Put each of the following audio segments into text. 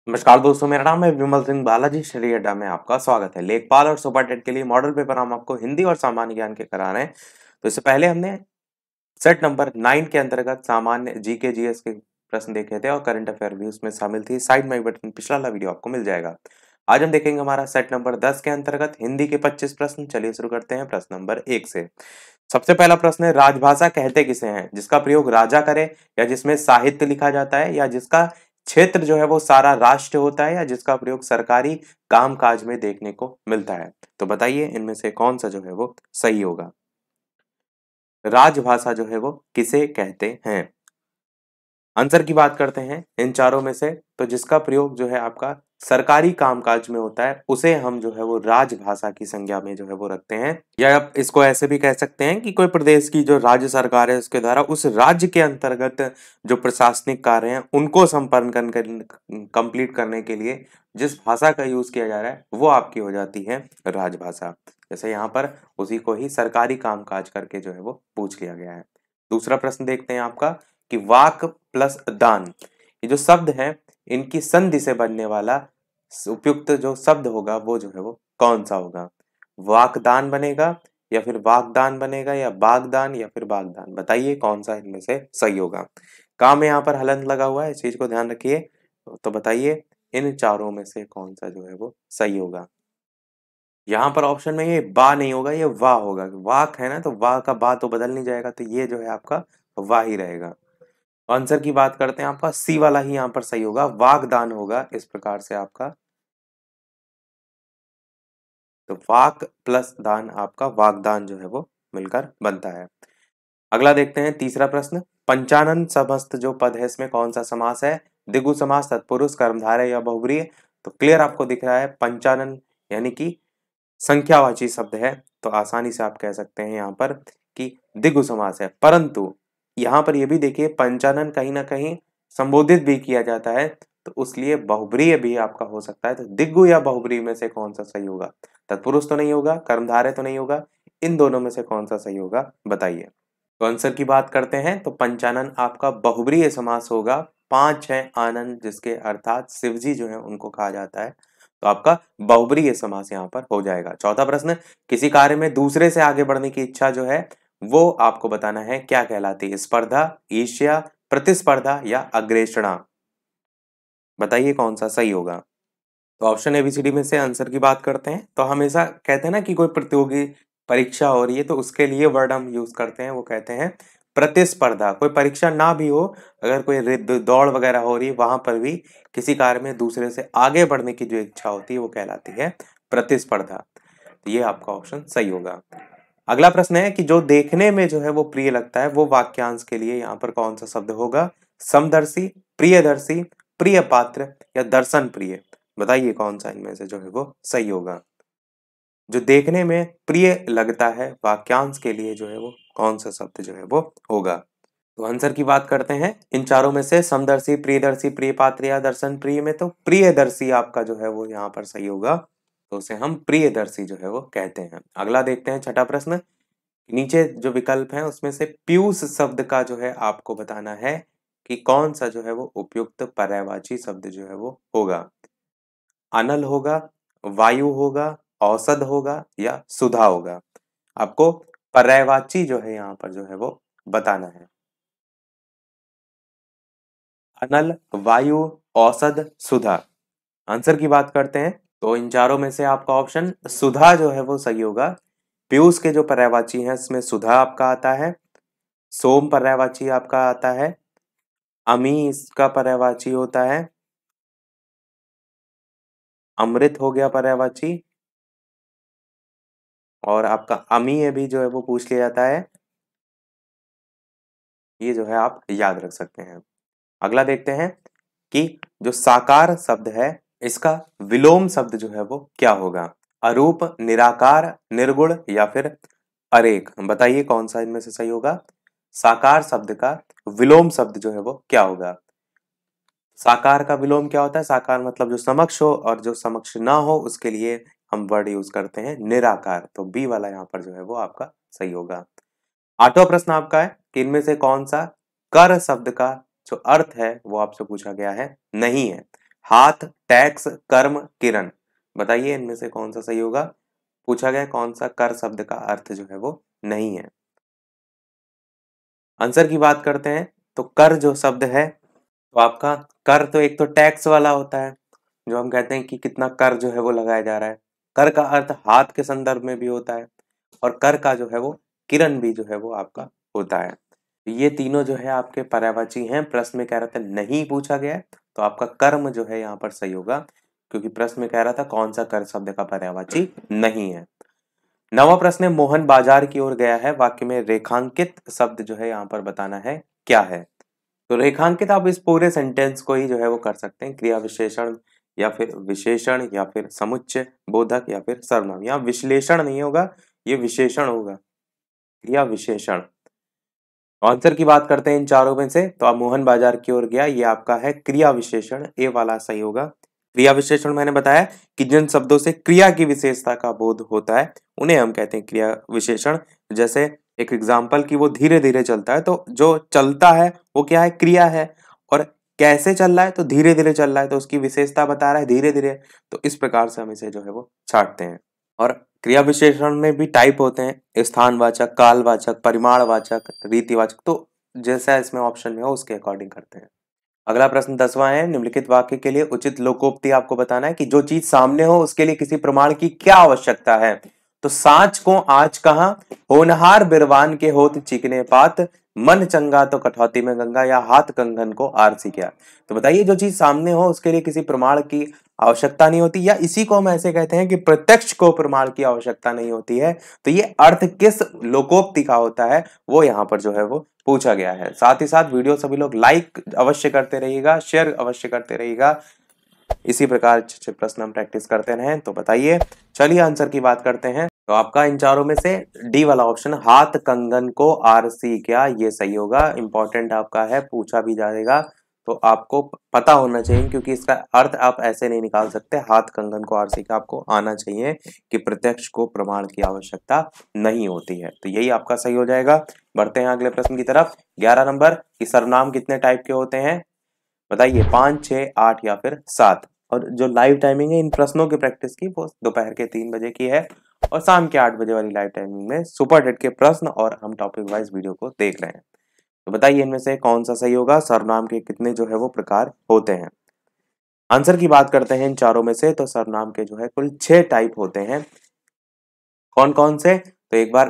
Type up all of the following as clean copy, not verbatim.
नमस्कार दोस्तों, मेरा नाम है विमल सिंह बालाजी। स्टडी अड्डा में आपका स्वागत है। लेखपाल और सुपर टेट के लिए मॉडल पेपर हम आपको हिंदी और सामान्य ज्ञान के करा रहे हैं। तो इससे पहले हमने सेट नंबर 9 के अंतर्गत सामान्य जीके जीएस के प्रश्न देखे थे और करंट अफेयर भी उसमें शामिल थी। साइड में बटन पिछला वाला वीडियो आपको मिल जाएगा। आज हम देखेंगे हमारा सेट नंबर 10 के अंतर्गत हिंदी के 25 प्रश्न। चलिए शुरू करते हैं प्रश्न नंबर 1 से। सबसे पहला प्रश्न है, राजभाषा कहते किसे हैं? जिसका प्रयोग राजा करे या जिसमें साहित्य लिखा जाता है या जिसका क्षेत्र जो है वो सारा राष्ट्र होता है या जिसका प्रयोग सरकारी कामकाज में देखने को मिलता है। तो बताइए इनमें से कौन सा जो है वो सही होगा। राजभाषा जो है वो किसे कहते हैं? आंसर की बात करते हैं इन चारों में से, तो जिसका प्रयोग जो है आपका सरकारी कामकाज में होता है उसे हम जो है वो राजभाषा की संज्ञा में जो है वो रखते हैं। या आप इसको ऐसे भी कह सकते हैं कि कोई प्रदेश की जो राज्य सरकार है उसके द्वारा उस राज्य के अंतर्गत जो प्रशासनिक कार्य हैं उनको संपन्न कंप्लीट करने के लिए जिस भाषा का यूज किया जा रहा है वो आपकी हो जाती है राजभाषा। जैसे यहाँ पर उसी को ही सरकारी कामकाज करके जो है वो पूछ लिया गया है। दूसरा प्रश्न देखते हैं आपका कि वाक प्लस दान, ये जो शब्द है इनकी संधि से बनने वाला उपयुक्त जो शब्द होगा वो जो है वो कौन सा होगा? वाकदान बनेगा या फिर वागदान बनेगा या बागदान या फिर बागदान? बताइए कौन सा इनमें से सही होगा। काम में यहाँ पर हलंत लगा हुआ है, इस चीज को ध्यान रखिए। तो बताइए इन चारों में से कौन सा जो है वो सही होगा। यहाँ पर ऑप्शन में ये बा नहीं होगा, ये वाह होगा। वाक है ना, तो वाह का बा तो बदल नहीं जाएगा, तो ये जो है आपका वाह ही रहेगा। आंसर की बात करते हैं, आपका सी वाला ही यहाँ पर सही होगा, वागदान होगा। इस प्रकार से आपका तो वाक प्लस दान आपका वागदान जो है वो मिलकर बनता है। अगला देखते हैं तीसरा प्रश्न, पंचानन समस्त जो पद है इसमें कौन सा समास है? द्विगु समास, तत्पुरुष, कर्मधारय या बहुब्रीहि? तो क्लियर आपको दिख रहा है पंचानन यानी कि संख्यावाची शब्द है, तो आसानी से आप कह सकते हैं यहाँ पर कि द्विगु समास है। परंतु यहाँ पर यह भी देखिए पंचानन कहीं ना कहीं संबोधित भी किया जाता है, तो उसलिए बहुब्रीहि भी आपका हो सकता है। तो द्विगु या बहुब्रीहि में से कौन सा सही होगा? तत्पुरुष तो नहीं होगा, कर्मधारय तो नहीं होगा, इन दोनों में से कौन सा सही होगा बताइए। तो आंसर की बात करते हैं तो पंचानन आपका बहुब्रीहि समास होगा। पांच है आनंद, जिसके अर्थात शिवजी जो है उनको कहा जाता है, तो आपका बहुब्रीहि समास यहाँ पर हो जाएगा। चौथा प्रश्न, किसी कार्य में दूसरे से आगे बढ़ने की इच्छा जो है वो आपको बताना है क्या कहलाती है? स्पर्धा, ईर्ष्या, प्रतिस्पर्धा या अग्रेषणा? बताइए कौन सा सही होगा। तो ऑप्शन एबीसीडी में से आंसर की बात करते हैं तो हमेशा कहते हैं ना कि कोई प्रतियोगी परीक्षा हो रही है तो उसके लिए वर्ड हम यूज करते हैं, वो कहते हैं प्रतिस्पर्धा। कोई परीक्षा ना भी हो, अगर कोई दौड़ वगैरह हो रही है वहां पर भी किसी कार्य में दूसरे से आगे बढ़ने की जो इच्छा होती है वो कहलाती है प्रतिस्पर्धा। तो ये आपका ऑप्शन सही होगा। अगला प्रश्न है कि जो देखने में जो है वो प्रिय लगता है वो वाक्यांश के लिए यहाँ पर कौन सा शब्द होगा? समदर्शी, प्रियदर्शी, प्रिय पात्र या दर्शन प्रिय? बताइए कौन सा इनमें से जो है वो सही होगा। जो देखने में प्रिय लगता है वाक्यांश के लिए जो है वो कौन सा शब्द जो है वो होगा। तो आंसर की बात करते हैं इन चारों में से, समदर्शी, प्रियदर्शी, प्रिय पात्र या दर्शन प्रिय में तो प्रियदर्शी आपका जो है वो यहाँ पर सही होगा, तो उसे हम प्रियदर्शी जो है वो कहते हैं। अगला देखते हैं छठा प्रश्न, नीचे जो विकल्प है उसमें से पीयूष शब्द का जो है आपको बताना है कि कौन सा जो है वो उपयुक्त पर्यायवाची शब्द जो है वो होगा। अनल होगा, वायु होगा, औषध होगा या सुधा होगा? आपको पर्यायवाची जो है यहाँ पर जो है वो बताना है। अनल, वायु, औषध, सुधा। आंसर की बात करते हैं तो इन चारों में से आपका ऑप्शन सुधा जो है वो सही होगा। पीयूष के जो पर्यायवाची हैं इसमें सुधा आपका आता है, सोम पर्यायवाची आपका आता है, अमी इसका पर्यायवाची होता है, अमृत हो गया पर्यायवाची, और आपका अमीय भी जो है वो पूछ लिया जाता है। ये जो है आप याद रख सकते हैं। अगला देखते हैं कि जो साकार शब्द है इसका विलोम शब्द जो है वो क्या होगा? अरूप, निराकार, निर्गुण या फिर अरेख? बताइए कौन सा इनमें से सही होगा। साकार शब्द का विलोम शब्द जो है वो क्या होगा? साकार का विलोम क्या होता है? साकार मतलब जो समक्ष हो, और जो समक्ष ना हो उसके लिए हम वर्ड यूज करते हैं निराकार, तो बी वाला यहाँ पर जो है वो आपका सही होगा। आठवां प्रश्न आपका है कि इनमें से कौन सा कर शब्द का जो अर्थ है वो आपसे पूछा गया है नहीं है। हाथ, टैक्स, कर्म, किरण। बताइए इनमें से कौन सा सही होगा। पूछा गया कौन सा कर शब्द का अर्थ जो है वो नहीं है। आंसर की बात करते हैं तो कर जो शब्द है तो आपका कर तो एक तो टैक्स वाला होता है, जो हम कहते हैं कि कितना कर जो है वो लगाया जा रहा है। कर का अर्थ हाथ के संदर्भ में भी होता है और कर का जो है वो किरण भी जो है वो आपका होता है। ये तीनों जो है आपके पर्यायवाची हैं। प्रश्न में कह रहा था नहीं पूछा गया है, तो आपका कर्म जो है यहाँ पर सही होगा, क्योंकि प्रश्न में कह रहा था कौन सा कर शब्द का पर्यायवाची नहीं है। नवा प्रश्न है, मोहन बाजार की ओर गया है, वाक्य में रेखांकित शब्द जो है यहाँ पर बताना है क्या है। तो रेखांकित आप इस पूरे सेंटेंस को ही जो है वो कर सकते हैं, क्रिया विशेषण या फिर विशेषण या फिर समुच्चय बोधक या फिर सर्वनाम। यहाँ विश्लेषण नहीं होगा, ये विशेषण होगा, क्रिया विशेषण। आंसर की बात करते हैं इन चारों में से, तो आप मोहन बाजार की ओर गया, ये आपका है क्रिया विशेषण, ए वाला सही होगा। क्रिया विशेषण मैंने बताया कि जिन शब्दों से क्रिया की विशेषता का बोध होता है उन्हें हम कहते हैं क्रिया विशेषण। जैसे एक एग्जाम्पल कि वो धीरे धीरे चलता है, तो जो चलता है वो क्या है, क्रिया है। और कैसे चल रहा है, तो धीरे धीरे चल रहा है, तो उसकी विशेषता बता रहा है धीरे धीरे। तो इस प्रकार से हम इसे जो है वो छांटते हैं। और क्रिया विशेषण में भी टाइप होते हैं, स्थानवाचक, कालवाचक, परिमाणवाचक, रीतिवाचक। तो जैसा इसमें ऑप्शन में हो उसके अकॉर्डिंग करते हैं। अगला प्रश्न 10वां है, निम्नलिखित वाक्य के लिए उचित लोकोक्ति आपको बताना है कि जो चीज सामने हो उसके लिए किसी प्रमाण की क्या आवश्यकता है। तो साँच को आज कहाँ, होनहार बिरवान के होत चिकने पात, मन चंगा तो कठौती में गंगा, या हाथ कंगन को आरसी क्या। तो बताइए जो चीज सामने हो उसके लिए किसी प्रमाण की आवश्यकता नहीं होती, या इसी को हम ऐसे कहते हैं कि प्रत्यक्ष को प्रमाण की आवश्यकता नहीं होती है। तो ये अर्थ किस लोकोक्ति का होता है वो यहाँ पर जो है वो पूछा गया है। साथ ही साथ वीडियो सभी लोग लाइक अवश्य करते रहिएगा, शेयर अवश्य करते रहिएगा। इसी प्रकार अच्छे प्रश्न हम प्रैक्टिस करते रहें। तो बताइए, चलिए आंसर की बात करते हैं। तो आपका इन चारों में से डी वाला ऑप्शन, हाथ कंगन को आरसी क्या, ये सही होगा। इंपॉर्टेंट आपका है, पूछा भी जाएगा तो आपको पता होना चाहिए, क्योंकि इसका अर्थ आप ऐसे नहीं निकाल सकते। हाथ कंगन को आरसी का आपको आना चाहिए कि प्रत्यक्ष को प्रमाण की आवश्यकता नहीं होती है। तो यही आपका सही हो जाएगा। बढ़ते हैं अगले प्रश्न की तरफ। 11 नंबर की सर्वनाम कितने टाइप के होते हैं बताइए, 5, 6, 8 या फिर 7। और जो लाइव टाइमिंग है इन प्रश्नों की प्रैक्टिस की वो दोपहर के 3 बजे की है और शाम के 8 बजे वाली लाइव टाइमिंग में सुपर हिट के प्रश्न और हम टॉपिक वाइज वीडियो को देख रहे हैं। तो बताइए इनमें से कौन सा सही होगा, सर्वनाम के कितने जो है वो प्रकार होते हैं। आंसर की बात करते हैं इन चारों में से, तो सर्वनाम के जो है कुल 6 टाइप होते हैं। कौन कौन से, तो एक बार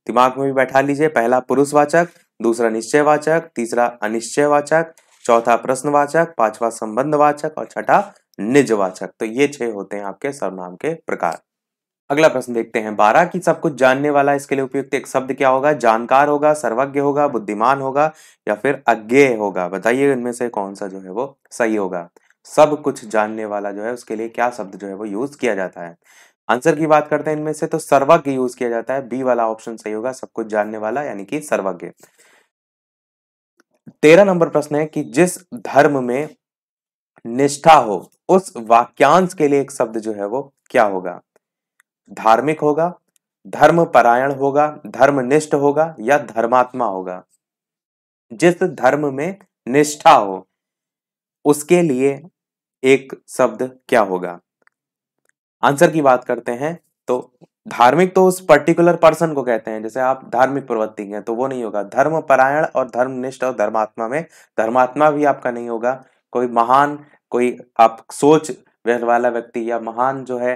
दिमाग में भी बैठा लीजिए। पहला पुरुषवाचक, दूसरा निश्चयवाचक, तीसरा अनिश्चयवाचक, चौथा प्रश्नवाचक, पांचवा संबंधवाचक और छठा निजवाचक। तो ये 6 होते हैं आपके सर्वनाम के प्रकार। अगला प्रश्न देखते हैं, 12 की सब कुछ जानने वाला, इसके लिए उपयुक्त एक शब्द क्या होगा। जानकार होगा, सर्वज्ञ होगा, बुद्धिमान होगा या फिर अज्ञेय होगा। बताइए इनमें से कौन सा जो है वो सही होगा। सब कुछ जानने वाला जो है उसके लिए क्या शब्द जो है वो यूज किया जाता है। आंसर की बात करते हैं इनमें से, तो सर्वज्ञ यूज किया जाता है। बी वाला ऑप्शन सही होगा, सब कुछ जानने वाला यानी कि सर्वज्ञ। 13 नंबर प्रश्न है कि जिस धर्म में निष्ठा हो उस वाक्यांश के लिए एक शब्द जो है वो क्या होगा। धार्मिक होगा, धर्मपरायण होगा, धर्मनिष्ठ होगा या धर्मात्मा होगा। जिस धर्म में निष्ठा हो उसके लिए एक शब्द क्या होगा। आंसर की बात करते हैं तो धार्मिक तो उस पर्टिकुलर पर्सन को कहते हैं, जैसे आप धार्मिक प्रवृत्ति हैं तो वो नहीं होगा। धर्मपरायण और धर्मनिष्ठ और धर्मात्मा में धर्मात्मा भी आपका नहीं होगा। कोई महान, कोई आप सोच वाला व्यक्ति या महान जो है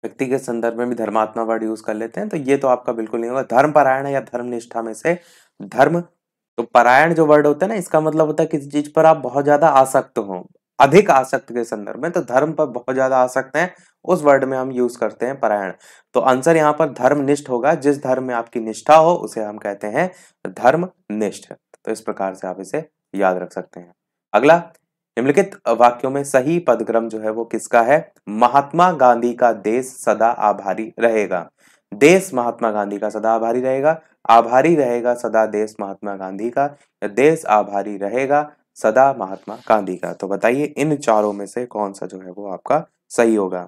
व्यक्ति के संदर्भ में भी धर्मात्मा वर्ड यूज कर लेते हैं, तो ये तो आपका बिल्कुल नहीं होगा। धर्मपरायण या धर्मनिष्ठा में से धर्म, तो परायण जो वर्ड होता है ना, इसका मतलब होता है किसी चीज पर आप बहुत ज्यादा आसक्त हो, अधिक आसक्त के संदर्भ में। तो धर्म पर बहुत ज्यादा आसक्त हैं, उस वर्ड में हम यूज करते हैं परायण। तो आंसर यहाँ पर धर्मनिष्ठ होगा। जिस धर्म में आपकी निष्ठा हो उसे हम कहते हैं धर्मनिष्ठ। तो इस प्रकार से आप इसे याद रख सकते हैं। अगला, निम्नलिखित वाक्यों में सही पदक्रम जो है वो किसका है। महात्मा गांधी का देश सदा आभारी रहेगा। देश महात्मा गांधी का सदा आभारी रहेगा, आभारी रहेगा सदा देश महात्मा गांधी का, या देश आभारी रहेगा सदा महात्मा गांधी का। तो बताइए इन चारों में से कौन सा जो है वो आपका सही होगा।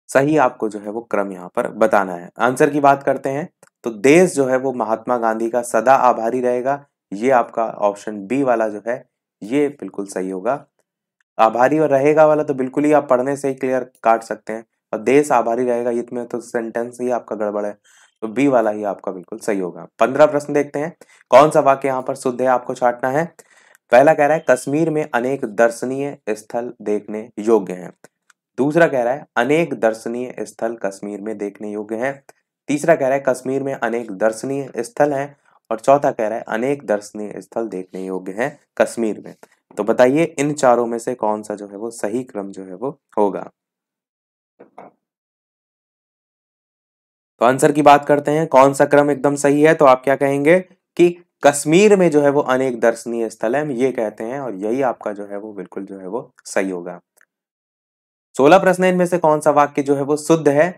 सही आपको जो है वो क्रम यहाँ पर बताना है। आंसर की बात करते हैं तो देश जो है वो महात्मा गांधी का सदा आभारी रहेगा। ये आपका ऑप्शन बी वाला जो है ये बिल्कुल सही होगा। आभारी और रहेगा वाला तो बिल्कुल ही आप पढ़ने से ही क्लियर काट सकते हैं, और देश आभारी रहेगा इसमें तो सेंटेंस ही आपका गड़बड़ है, तो बी वाला ही आपका बिल्कुल सही होगा। 15 प्रश्न देखते हैं, कौन सा वाक्य यहाँ पर शुद्ध है आपको छांटना है। पहला कह रहा है कश्मीर में अनेक दर्शनीय स्थल देखने योग्य हैं। दूसरा कह रहा है अनेक दर्शनीय स्थल कश्मीर में देखने योग्य हैं। तीसरा कह रहा है कश्मीर में अनेक दर्शनीय स्थल हैं। और चौथा कह रहा है अनेक दर्शनीय स्थल देखने योग्य हैं कश्मीर में। तो बताइए इन चारों में से कौन सा जो है वो सही क्रम जो है वो होगा। तो आंसर की बात करते हैं, कौन सा क्रम एकदम सही है, तो आप क्या कहेंगे कि कश्मीर में जो है वो अनेक दर्शनीय स्थल है, हम ये कहते हैं, और यही आपका जो है वो बिल्कुल जो है वो सही होगा। 16 प्रश्न है, इनमें से कौन सा वाक्य जो है वो शुद्ध है।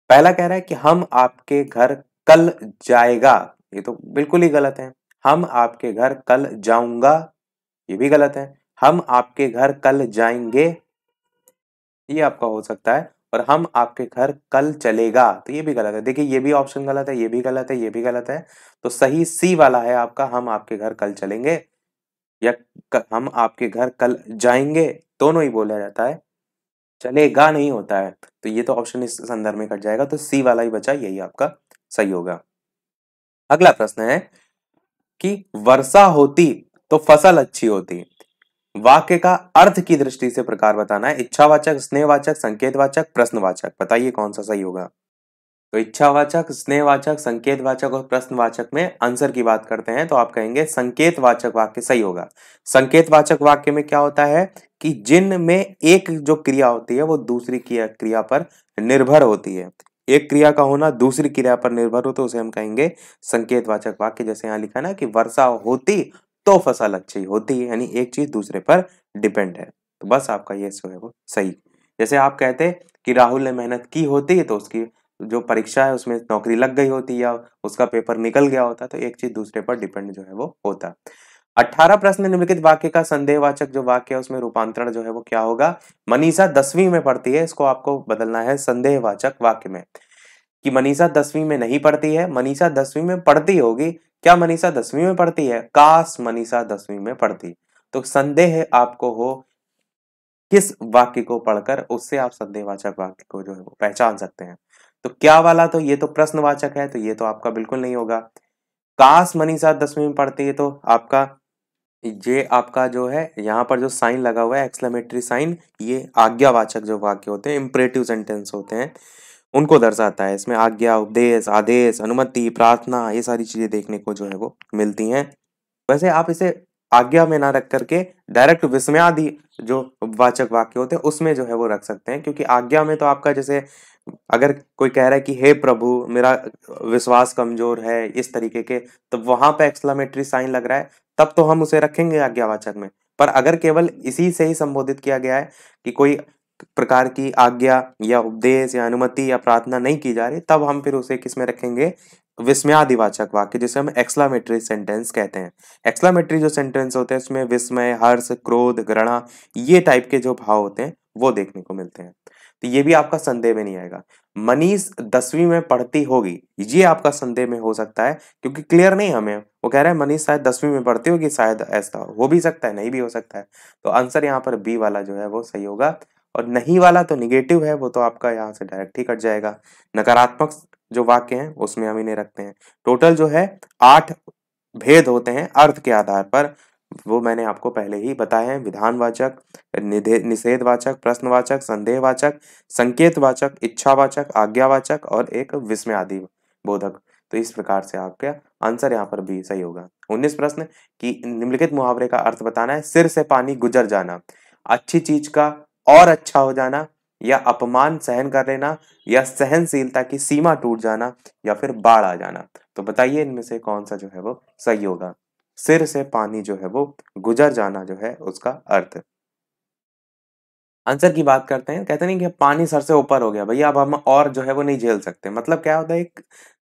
पहला कह रहा है कि हम आपके घर कल जाएगा, ये तो बिल्कुल ही गलत है। हम आपके घर कल जाऊंगा, ये भी गलत है। हम आपके घर कल जाएंगे, ये आपका हो सकता है। और हम आपके घर कल चलेगा, तो ये भी गलत है। देखिए ये भी ऑप्शन गलत है, ये भी गलत है, ये भी गलत है। तो सही सी वाला है आपका, हम आपके घर कल चलेंगे, या हम आपके घर कल जाएंगे, दोनों ही बोला जाता है, चलेगा नहीं होता है। तो ये तो ऑप्शन इस संदर्भ में कट जाएगा, तो सी वाला ही बचा, यही आपका सही होगा। अगला प्रश्न है कि वर्षा होती तो फसल अच्छी होती, वाक्य का अर्थ की दृष्टि से प्रकार बताना है। इच्छावाचक, स्नेहवाचक, संकेतवाचक, प्रश्नवाचक, बताइए कौन सा सही होगा। तो इच्छावाचक, स्नेहवाचक, संकेतवाचक और प्रश्नवाचक में आंसर की बात करते हैं, तो आप कहेंगे संकेतवाचक वाक्य सही होगा। संकेतवाचक वाक्य में क्या होता है कि जिनमें एक जो क्रिया होती है वो दूसरी क्रिया पर निर्भर होती है। एक क्रिया का होना दूसरी क्रिया पर निर्भर हो तो उसे हम कहेंगे संकेतवाचक वाक्य। जैसे यहाँ लिखा ना कि वर्षा होती तो फसल अच्छी होती, यानी एक चीज दूसरे पर डिपेंड है। तो बस आपका ये जो है वो सही। जैसे आप कहते कि राहुल ने मेहनत की होती तो उसकी जो परीक्षा है उसमें नौकरी लग गई होती, या उसका पेपर निकल गया होता, तो एक चीज दूसरे पर डिपेंड जो है वो होता। 18 प्रश्न, निम्नलिखित वाक्य का संदेहवाचक जो वाक्य है उसमें रूपांतरण जो है वो क्या होगा। मनीषा 10वीं में पढ़ती है, इसको आपको बदलना है संदेहवाचक वाक्य में, कि मनीषा 10वीं में नहीं पढ़ती है, मनीषा 10वीं में पढ़ती होगी। क्या मनीषा 10वीं में पढ़ती है, काश मनीषा 10वीं में पढ़ती। तो संदेह आपको हो किस वाक्य को पढ़कर, उससे आप संदेहवाचक वाक्य को जो है वो पहचान सकते हैं। तो क्या वाला, तो ये तो प्रश्नवाचक है, तो ये तो आपका बिल्कुल नहीं होगा। काश मनीषा 10वीं में पढ़ती है, तो आपका ये आपका जो है यहाँ पर जो साइन लगा हुआ है एक्सक्लेमेटरी साइन, ये आज्ञावाचक जो वाक्य होते हैं, इंपरेटिव सेंटेंस होते हैं, उनको दर्शाता है। इसमें आज्ञा, उपदेश, आदेश, अनुमति, प्रार्थना, ये सारी चीजें देखने को जो है वो मिलती हैं। वैसे आप इसे आज्ञा में ना रख करके डायरेक्ट विस्मयादि जो वाचक वाक्य होते हैं उसमें जो है वो रख सकते हैं, क्योंकि आज्ञा में तो आपका जैसे अगर कोई कह रहा है कि हे प्रभु मेरा विश्वास कमजोर है, इस तरीके के, तो वहां पे एक्सक्लेमेटरी साइन लग रहा है, तब तो हम उसे रखेंगे आज्ञावाचक में। पर अगर केवल इसी से ही संबोधित किया गया है कि कोई प्रकार की आज्ञा या उपदेश या अनुमति या प्रार्थना नहीं की जा रही, तब हम फिर उसे किस में रखेंगे, विस्मयादिवाचक वाक्य, जिसे हम एक्सक्लामेटरी सेंटेंस कहते हैं। एक्सक्लामेटरी जो सेंटेंस होते हैं उसमें विस्मय, हर्ष, क्रोध, घृणा, ये टाइप के जो भाव होते हैं वो देखने को मिलते हैं। तो ये भी आपका संदेह में नहीं आएगा। मनीष 10वीं में पढ़ती होगी, ये आपका संदेह में हो सकता है, क्योंकि क्लियर नहीं हमें, वो कह रहा है मनीष शायद 10वीं में पढ़ती होगी, शायद ऐसा हो भी सकता है, नहीं भी हो सकता है। तो आंसर यहाँ पर बी वाला जो है वो सही होगा। और नहीं वाला तो निगेटिव है, वो तो आपका यहाँ से डायरेक्ट ही कट जाएगा। नकारात्मक जो वाक्य हैं उसमें हम इन्हें रखते हैं। टोटल जो है 8 भेद होते हैं अर्थ के आधार पर, वो मैंने आपको पहले ही बताए हैं। विधानवाचक, निषेधवाचक, प्रश्नवाचक, संदेहवाचक, संकेतवाचक, इच्छावाचक, आज्ञावाचक और एक विस्मयादि बोधक। तो इस प्रकार से आपका आंसर यहाँ पर भी सही होगा। 19 प्रश्न कि निम्नलिखित मुहावरे का अर्थ बताना है। सिर से पानी गुजर जाना, अच्छी चीज का और अच्छा हो जाना, या अपमान सहन कर लेना, या सहनशीलता की सीमा टूट जाना, या फिर बाढ़ आ जाना। तो बताइए इनमें से कौन सा जो है वो सही होगा। सिर से पानी जो है वो गुजर जाना जो है उसका अर्थ। आंसर की बात करते हैं, कहते नहीं कि पानी सर से ऊपर हो गया भैया, अब हम और जो है वो नहीं झेल सकते। मतलब क्या होता है, एक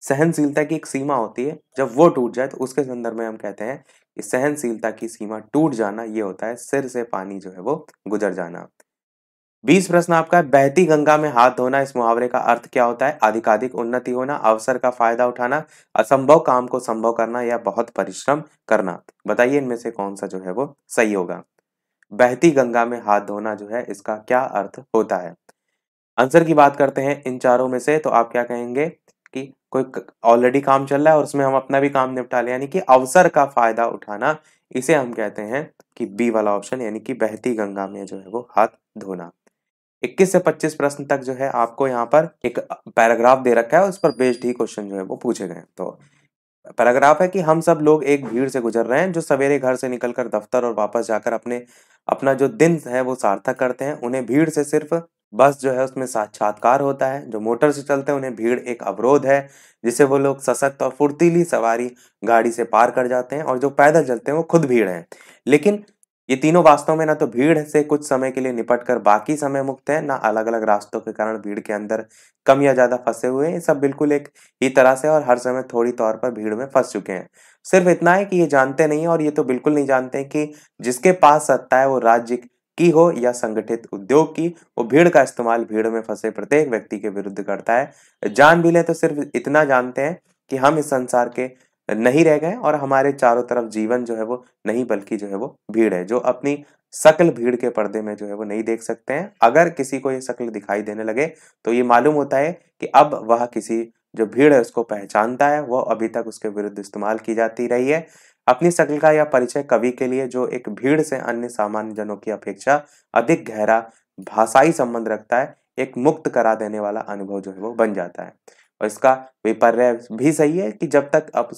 सहनशीलता की एक सीमा होती है, जब वो टूट जाए तो उसके संदर्भ में हम कहते हैं कि सहनशीलता की सीमा टूट जाना, ये होता है सिर से पानी जो है वो गुजर जाना। 20 प्रश्न आपका है, बहती गंगा में हाथ धोना, इस मुहावरे का अर्थ क्या होता है? अधिकाधिक उन्नति होना, अवसर का फायदा उठाना, असंभव काम को संभव करना या बहुत परिश्रम करना। बताइए इनमें से कौन सा जो है वो सही होगा। बहती गंगा में हाथ धोना जो है इसका क्या अर्थ होता है? आंसर की बात करते हैं इन चारों में से, तो आप क्या कहेंगे कि कोई ऑलरेडी काम चल रहा है और उसमें हम अपना भी काम निपटा लें, यानी कि अवसर का फायदा उठाना, इसे हम कहते हैं कि बी वाला ऑप्शन, यानी कि बहती गंगा में जो है वो हाथ धोना। 21 से 25 प्रश्न तक जो है आपको यहाँ पर एक पैराग्राफ दे रखा है, उस पर बेस्ड ही क्वेश्चन जो है वो पूछे गए हैं। तो पैराग्राफ है कि हम सब लोग एक भीड़ से गुजर रहे हैं, जो सवेरे घर से निकलकर दफ्तर और वापस जाकर अपना जो दिन है वो सार्थक करते हैं। उन्हें भीड़ से सिर्फ बस जो है उसमें साक्षात्कार होता है। जो मोटर से चलते हैं उन्हें भीड़ एक अवरोध है, जिसे वो लोग सशक्त और फुर्तीली सवारी गाड़ी से पार कर जाते हैं। और जो पैदल चलते हैं वो खुद भीड़ है। लेकिन ये तीनों वास्तव में ना तो भीड़ से कुछ समय के लिए निपट कर बाकी समय मुक्त है, ना अलग अलग रास्तों के कारण भीड़ के अंदर कम या ज्यादा फंसे हुए हैं। ये सब बिल्कुल एक ही तरह से और हर समय थोड़ी तौर पर भीड़ में फंस चुके हैं। सिर्फ इतना है कि ये जानते नहीं है, और ये तो बिल्कुल नहीं जानते हैं कि जिसके पास सत्ता है वो राज्य की हो या संगठित उद्योग की, वो भीड़ का इस्तेमाल भीड़ में फंसे प्रत्येक व्यक्ति के विरुद्ध करता है। जान भी ले तो सिर्फ इतना जानते हैं कि हम इस संसार के नहीं रह गए और हमारे चारों तरफ जीवन जो है वो नहीं, बल्कि जो है वो भीड़ है, जो अपनी शक्ल भीड़ के पर्दे में जो है वो नहीं देख सकते हैं। अगर किसी को ये शक्ल दिखाई देने लगे तो ये मालूम होता है कि अब वह किसी जो भीड़ है उसको पहचानता है, वो अभी तक उसके विरुद्ध इस्तेमाल की जाती रही है। अपनी शक्ल का यह परिचय कवि के लिए, जो एक भीड़ से अन्य सामान्य जनों की अपेक्षा अधिक गहरा भाषाई संबंध रखता है, एक मुक्त करा देने वाला अनुभव जो है वो बन जाता है। और इसका विपर्य भी सही है कि जब तक अब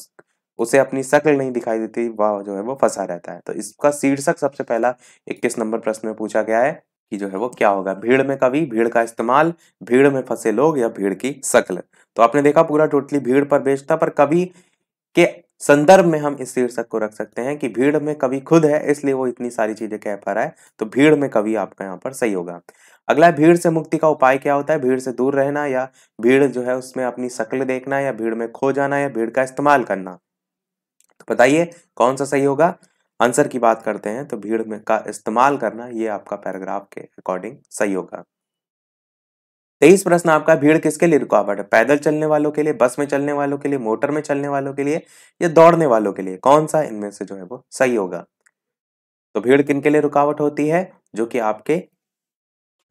उसे अपनी शक्ल नहीं दिखाई देती, वह जो है वो फंसा रहता है। तो इसका शीर्षक सबसे पहला 21 नंबर प्रश्न में पूछा गया है कि जो है वो क्या होगा। भीड़ में कवि, भीड़ का इस्तेमाल, भीड़ में फंसे लोग या भीड़ की शक्ल। तो आपने देखा पूरा टोटली भीड़ पर बेस्ड था, पर कवि के संदर्भ में हम इस शीर्षक को रख सकते हैं कि भीड़ में कवि खुद है, इसलिए वो इतनी सारी चीजें कह पा रहा है। तो भीड़ में कवि आपका यहाँ पर सही होगा। अगला है, भीड़ से मुक्ति का उपाय क्या होता है? भीड़ से दूर रहना, या भीड़ जो है उसमें अपनी शक्ल देखना, या भीड़ में खो जाना, या भीड़ का इस्तेमाल करना। तो बताइए कौन सा सही होगा। आंसर की बात करते हैं तो भीड़ में का इस्तेमाल करना, ये आपका पैराग्राफ के अकॉर्डिंग सही होगा। 23 प्रश्न आपका, भीड़ किसके लिए रुकावट है? पैदल चलने वालों के लिए, बस में चलने वालों के लिए, मोटर में चलने वालों के लिए, या दौड़ने वालों के लिए? कौन सा इनमें से जो है वो सही होगा? तो भीड़ किनके लिए रुकावट होती है? जो कि आपके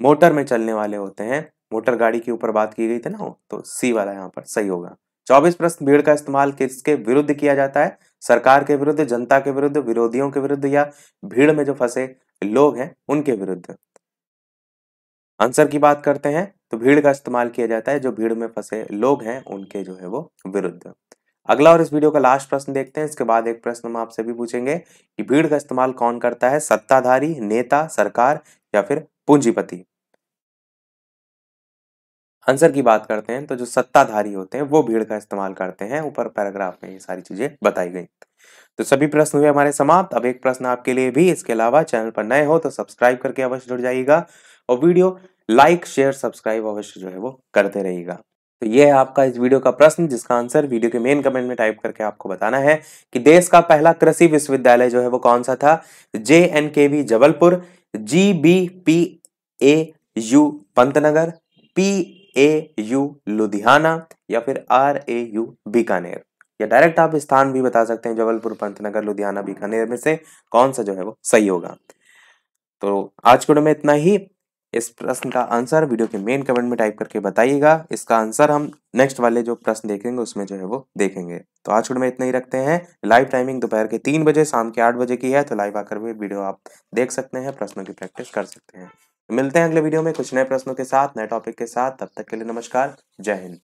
मोटर में चलने वाले होते हैं। मोटर गाड़ी के ऊपर बात की गई थी ना, तो सी वाला यहाँ पर सही होगा। 24 प्रश्न, भीड़ का इस्तेमाल किसके विरुद्ध किया जाता है? सरकार के विरुद्ध, जनता के विरुद्ध, विरोधियों के विरुद्ध, या भीड़ में जो फंसे लोग हैं उनके विरुद्ध? आंसर की बात करते हैं तो भीड़ का इस्तेमाल किया जाता है जो भीड़ में फंसे लोग हैं उनके जो है वो विरुद्ध। अगला और इस वीडियो का लास्ट प्रश्न देखते हैं, इसके बाद एक प्रश्न हम आपसे भी पूछेंगे कि भीड़ का इस्तेमाल कौन करता है? सत्ताधारी, नेता, सरकार, या फिर पूंजीपति? आंसर की बात करते हैं तो जो सत्ताधारी होते हैं वो भीड़ का इस्तेमाल करते हैं। ऊपर पैराग्राफ में ये सारी चीजें बताई गई। तो सभी प्रश्न हुए हमारे समाप्त। अब एक प्रश्न आपके लिए भी, इसके अलावा चैनल पर नए हो तो सब्सक्राइब करके अवश्य जुड़ जाइएगा, और वीडियो लाइक शेयर सब्सक्राइब अवश्य जो है वो करते रहिएगा। तो ये है आपका इस वीडियो का प्रश्न, जिसका आंसर वीडियो के मेन कमेंट में टाइप करके आपको बताना है कि देश का पहला कृषि विश्वविद्यालय जो है वो कौन सा था? JNKV Jabalpur, GBPAU Pantnagar, PAU Ludhiana, या फिर RAU बीकानेर? या डायरेक्ट आप स्थान भी बता सकते हैं, जबलपुर, पंतनगर, लुधियाना, बीकानेर में से कौन सा जो है वो सही होगा। तो आज के वीडियो में इतना ही। इस प्रश्न का आंसर वीडियो के मेन कमेंट में टाइप करके बताइएगा। इसका आंसर हम नेक्स्ट वाले जो प्रश्न देखेंगे उसमें जो है वो देखेंगे। तो आज के वीडियो में इतना ही रखते हैं। लाइव टाइमिंग दोपहर के 3 बजे, शाम के 8 बजे की है, तो लाइव आकर भी वीडियो आप देख सकते हैं, प्रश्नों की प्रैक्टिस कर सकते हैं। तो मिलते हैं अगले वीडियो में कुछ नए प्रश्नों के साथ, नए टॉपिक के साथ। तब तक के लिए नमस्कार, जय हिंद।